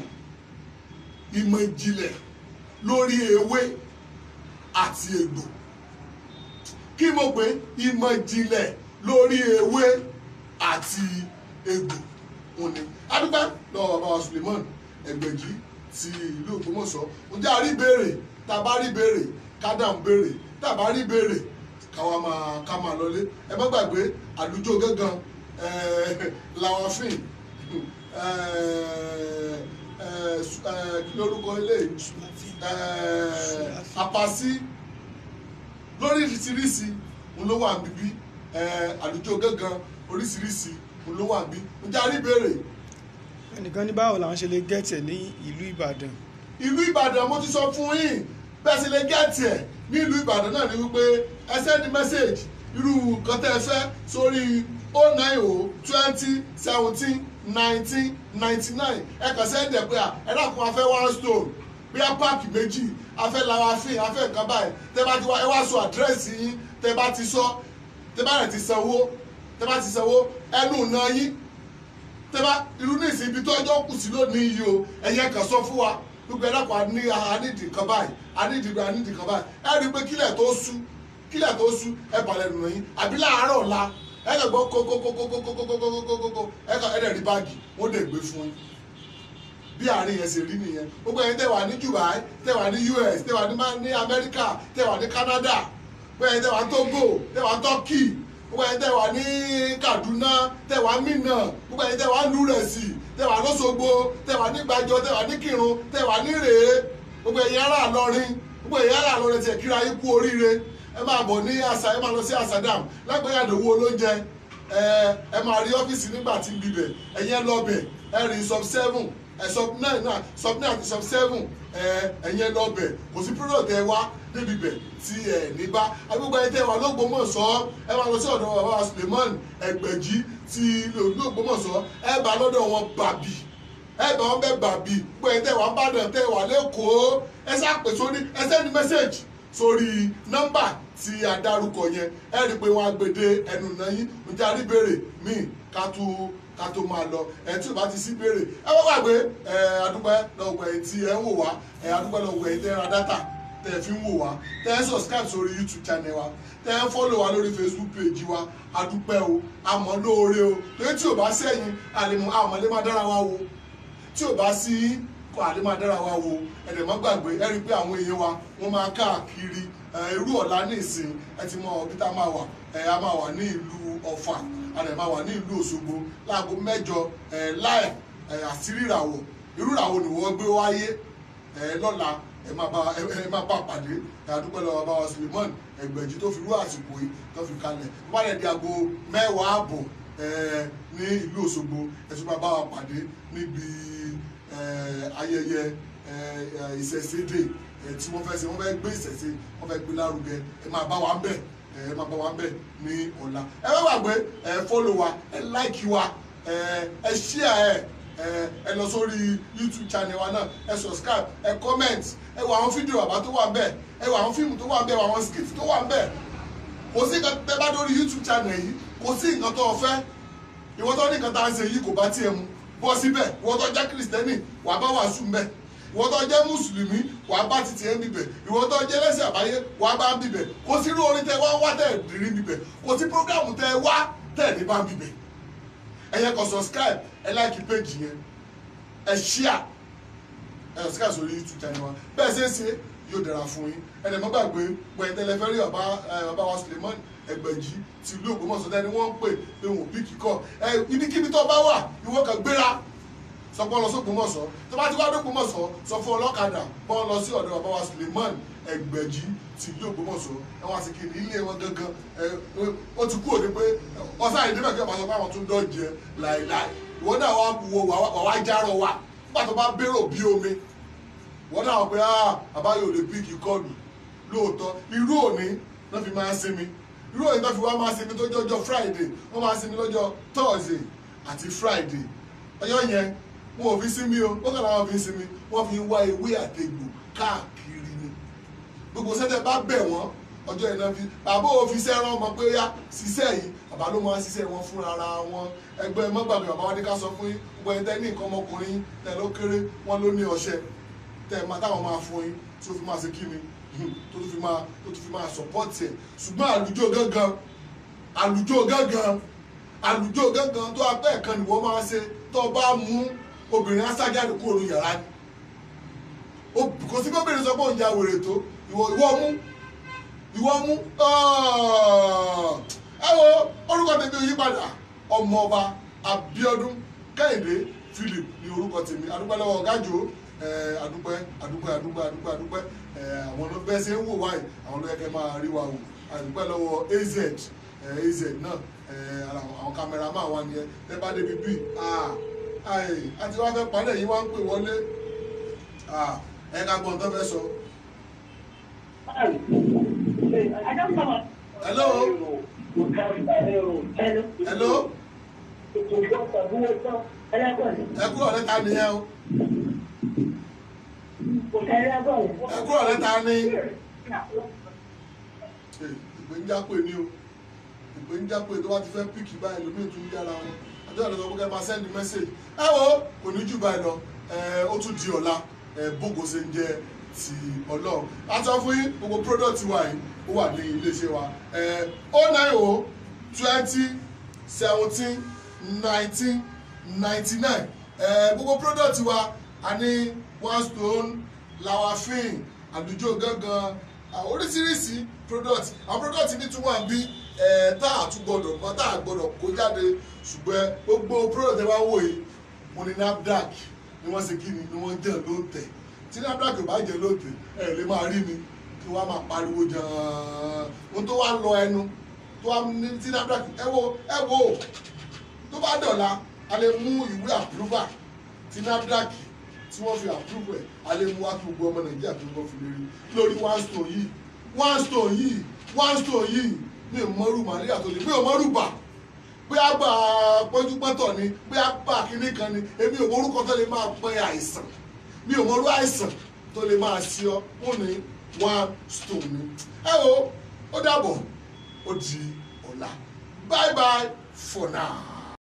ìmọ̀ ìjìnlẹ̀ lórí ewé àti egbò kí mo pè ìmọ̀ ìjìnlẹ̀ lórí ewé àti egbò ń ní adúpẹ́ lọ́wọ́ bàbá wa Suleiman Ẹgbẹ̀jì ti ìlú Ògbómọ̀ṣọ́ ǹjẹ́ a rí béèrè tá a bá rí béèrè ká dáhùn béèrè tá a bá rí béèrè ká máa lọlé ẹ má gbàgbé àlùjọ gángan làwọn fíìn kí lórúkọ ilé apasi lórí oríṣiríṣi ló wà níbí àlùjọ gángan oríṣiríṣi ló wà níbí ǹjẹ́ a rí béèrè. ẹnìkan ní báwo làwọn ṣe lè gẹ́tì ẹ̀ ní ìlú Ìbàdàn. ìlú Ìbàdàn mo ti sọ fún yín bẹ́ẹ̀ sì lè gẹ́tì ẹ̀ ní ìlú Ìbàdàn náà ni wípé ẹ send message irú nǹkan tẹ́ ẹ fẹ́ sórí 09020171999 ẹ kàn send ẹ̀ pé ẹ dákun afẹ́ one stone bí a páàkì méjì afẹ́ lawafin afẹ́ nǹkan báyìí tẹ́ bá ti wá ẹ wá sọ àdírẹ́sì yín tẹ́ bá ti sọ tẹ́ bá rẹ̀ ti sanwó ẹnu ìná yín tẹ́ bá irú ní ìsìn ibi tó ọjọ́ kù sí lónìí yìí o ẹ̀yẹ kàn sọ fún wa gbogbo ẹ dákun anídìí kan báyìí anídìí kan báyìí ẹ rí i pé kílẹ̀ tó sú ẹ balẹ̀ nù yín àbí láàárọ̀ ọ̀la ẹ kàn gbọ́ kókókókókókókókókókókó ẹ dẹ̀ rí báàgì wọ́n dẹ̀ gbé fún yín bí àárín yẹn ṣe rí nìyẹn gbogbo ẹ̀yin tẹ́ wà ní Dubai tẹ́ wà ní US tẹ́ wà ní America tẹ́ wà ní Canada gbogbo ẹ̀yin tẹ́ wà ní Togo tẹ́ wà ní Turkey gbogbo ẹ̀yin tẹ́ wà ní Kaduna tẹ́ wà ní Minna gbogbo ẹ̀yin tẹ́ wà ní Lúrẹ̀sì tẹ́ wà lọ́sọ̀gbọ̀ tẹ́ wà ní Gbàjọ tẹ́ wà ní Kírun tẹ́ wà ní Rèé gbogbo ẹ̀yin ará Ìlọrin gbogbo ẹ̀yin ará Ìlọrin tiẹ̀ kíra yín kú oríire ẹ máa bọ̀ ní àṣà ẹ máa lọ sí Asadam lágbèyàdòwò olóúnjẹ ẹ máa rí ọ́fíìsì nígbà tí ń bibẹ̀ ẹ̀yin ẹ lọ bẹ̀ ẹ rí sub-7 sub-9 náà sub-9 àti sub-7 ẹ̀yin ẹ lọ bẹ̀ kò sí product ẹ wá débi bẹ̀ tí ẹ ní bá agbègbè ẹ tẹ́ wà l'Ógbómọ̀ṣọ́ ẹ máa lọ sí ọ̀dọ̀ bàbá wa Suleiman Ẹgbẹ̀jì ti l'Ógbómọ̀ṣọ́ ẹ bá lọ́dọ̀ wọn bàbí ẹ bá wọn bẹ bàbí pé ẹ tẹ́ wà Ìbàdàn tẹ́ wà l'Ékòó ẹ ṣàpè sórí ẹ sẹ́ni mẹ́sẹ̀gì sórí nọ́mbà tí a dárúkọ yẹn ẹ rí i pé wọn á gbèdé ẹnu náà yín níta rí béèrè míì ká tó máa lọ ẹ tí o bá ti sí béèrè ẹ wọ́n gbàgbé adúpẹ́ lọ́wọ́ ẹ̀yìn tí ẹ ń wò wá adúpẹ́ lọ́wọ́ ẹ̀yìn tẹ́ ra dátà tẹ́ fi ń wò wá tẹ́ ẹ subscribe sórí YouTube channel wa tẹ́ ẹ follow wa lórí Facebook page wa adúpẹ́ o àmọ́ lóore o torí tí o bá sẹ́yìn àmọ́lé máa dára wa wo tí o bá sí kọ́ àlè máa dára wa wo ẹ̀dẹ̀ má gbàgbé ẹ rí i pé àwọn èèyàn wa wọ́n máa káàkiri irú ọ̀la ní ìsìn ẹ ti mọ ọ̀bí tá a máa wà a máa wà ní ìlú Ọ̀fà a dẹ̀ máa wà ní ìlú Òṣogbo láago 8 láì àṣírí ìràwọ̀ irú ìràwọ̀ ni wọ́n gbé wáyé lọ́la ẹ máa bá pàdé àdúpẹ́ lọ́wọ́ bá wa Suleiman Ẹgbẹ̀jì tó fi rú àsìkò yìí tó fi kalẹ̀ wọ́n lè di aago 10:00 ní ìlú Òṣogbo ẹ tún máa bá wa pàdé níbi ayẹyẹ ìṣẹ̀ṣẹ̀dé tí wọ́n fẹ́ ṣe wọ́n fẹ́ gbé ìṣẹ̀ṣẹ̀ wọ́n fẹ́ gbé lárugẹ ẹ máa bá wa ń bẹ̀ ẹ máa bá wa ń bẹ̀ ní ọ̀la ẹ má gbàgbé ẹ follow wa ẹ like wa ẹ share ẹ lọ sórí YouTube channel wa náà ẹ subscribe ẹ comment ẹ wo àwọn fídíò bàbá tó wà ń bẹ̀ ẹ wo àwọn fíìmù tó wà ń bẹ̀ ẹ wo àwọn skit tó wà ń bẹ̀ kò sí nǹkan tẹ́ bá dórí YouTube channel yìí kò sí nǹkan tó fẹ́ ìwọ tó ní nǹkan tá à ń ṣe yìí kò bá tiẹ̀ mu bọ́ síbẹ̀ ìwọ tó jẹ́ kìrìsìtẹ́nì wà bá wàásù mbẹ̀ ìwọ tó jẹ́ mùsùlùmí wà bá títì ẹ̀ ń bibẹ̀ ìwọ tó jẹ́ lẹ́sìn àbáyé wà bá ń bibẹ̀ kò sí irú orin tẹ wá tẹ̀ rí bibẹ̀ kò sí prógrámù tẹ wá tẹ̀ ní bá ń bibẹ̀ ẹ yẹ kó subscribe ẹ like page yẹn ẹ share ẹ subscribe sórí YouTube channel wa bẹ́ẹ̀ ṣe é ṣe yóò dára fún yín ẹ dẹ̀ mọ́ gbàgbé pẹ̀ntẹ́lẹ̀ fẹ́ rí bàbá wa Suleiman Ẹgbẹ̀jì ti ìlú Ògbómọ̀ṣọ́ dání wọ́n ń pè pé wọn ò bí kíkọ́ ibikíbi tó bá wà ìwọ kan gbéra sọ pé ọ lọ sí Ògbómọ̀ṣọ́ tó bá ti wá dé Ògbómọ̀ṣọ́ sọ fún ọlọ́kadà pé ọ lọ sí ọ̀dọ̀ bàbá wa Suleiman Ẹgbẹ̀jì ti ìlú Ògbómọ̀ṣọ́ ẹ wá sí kiri ilé wọn gangan ó ti kú òde pé ọ̀sán ìdíbẹ̀ kí ọba sọ pé àwọn tún dọ́jẹ láìláì ìwọ náà wá wo wà wá járọ wa nígbà tó bá bérò bí omi ìwọ náà wọ pé bàbá yóò lè píkì kọlù lóòótọ́ irú òní náà fi máa ń sinmi irú òní náà fi wá máa sinmi tó jọjọ́ Friday wọ́n máa sinmi lọ́jọ́ Thursday àti Friday ọjọ́ yẹn wọn ò fi sinmi o ó kàn láwọn fi sinmi wọ́n fi ń wá ewé àtegbò káàkiri ni gbogbo sẹ́tẹ̀ bá bẹ̀ wọ́n ọjọ́ yẹn náà fi bàbá ò fi sẹ́rán ọmọ pé yá ṣiṣẹ́ yìí bàbá ló máa ń ṣiṣẹ́ wọn fún ara wọn ẹgbẹ́ mọ́gbàgbé bàbá wa ní ká sọ fún yín gbogbo ẹni tẹ́ ní nǹkan ọmọkùnrin tẹ́ ló kéré wọ́n ló ní ọṣẹ tẹ́ máa táwọn máa fún yín tí ó fi máa ṣe kí ni tó tún fi máa support ẹ̀ ṣùgbọ́n àlùjọ gángan tó apẹ́ ẹ̀kan ni wọ́n máa ṣe tó bá mú obìnrin aṣájáde kúrò ní yàrá ni kò sí bóbìnrin sọ pé òun ya wèrè tó ìwọ mú ẹ wo orúkọ tèmi ò yí padà Ọmọọba Abíọ́dún Kẹ́hìndé Philip ní orúkọ tèmi adúpẹ́ lọ́wọ́ ọ̀gájò adúpẹ́ àwọn ló bẹ́ẹ̀ ṣe ń wò wáyé àwọn ló yẹ kẹ́ máa rí wa wò adúpẹ́ lọ́wọ́ AZ náà àwọn kámẹ́rámà wa nìyẹn tẹ́ bá débi bí àti wá fẹ́ padà yìí wá ń pè wọlé ẹ ká gbọ́n tó fẹ́ sọ. Hello. Ẹ kúrò lẹ́ta nìyẹn o. Ẹ kúrò lẹ́ta ní. Ìpè ń jápè ní o. Ìpè ń jápè tó bá ti fẹ́ píkì báyìí lómi ìtún yára wọn. Àjọ ìlọsọ pé kẹ́ máa send message. Ẹ wo kò ní jù báyìí lọ. Ó tún di ọ̀la. Bógo ṣe ń jẹ ti Ọlọ́run. A sọ fún yín gbogbo product wa yìí ó wà ní iléeṣẹ́ wa 090 20 17 19 99 gbogbo product wa a ní One Stone Lawafin àlùjọ gángan oríṣiríṣi product àwọn product ní tún wà bí tá a tún gbọdọ̀ mọ́ tá a gbọdọ̀ kó jáde ṣùgbọ́n gbogbo product ẹ bá wò yìí mo ní NAFDAC ni wọ́n ṣe kí ni wọ́n jẹ́ ló ń tẹ̀ tí NAFDAC ò bá jẹ́ ló ń tẹ̀ ẹ lè máa rí mi kí wọ́n máa pariwo jàn ohun tó wá lọ ẹnu tó wá ní tí NAFDAC ẹ wo tó bá dọ̀la a lè mú ìwé approval tí NAFDAC tí wọ́n fi approve ẹ̀ a lè mú wá kí gbogbo ọmọ Nàìjíríà tó ń bọ́ fi lè rí lórí one stone yìí mi ò mọ́rù màríà tó lè mi ò mọ́rù bà pé a gbà pọ́njúpọ́ntọ̀ ni pé a gbà kínní kan ni èmi ò mọ́rúkọ tó lè máa pẹ́ àìsàn mi ò mọ́rú àìsàn tó lè máa sí ọ ó ní one stone ni ẹ wo ó dàbọ̀ ó di ọ̀la bye bye for now.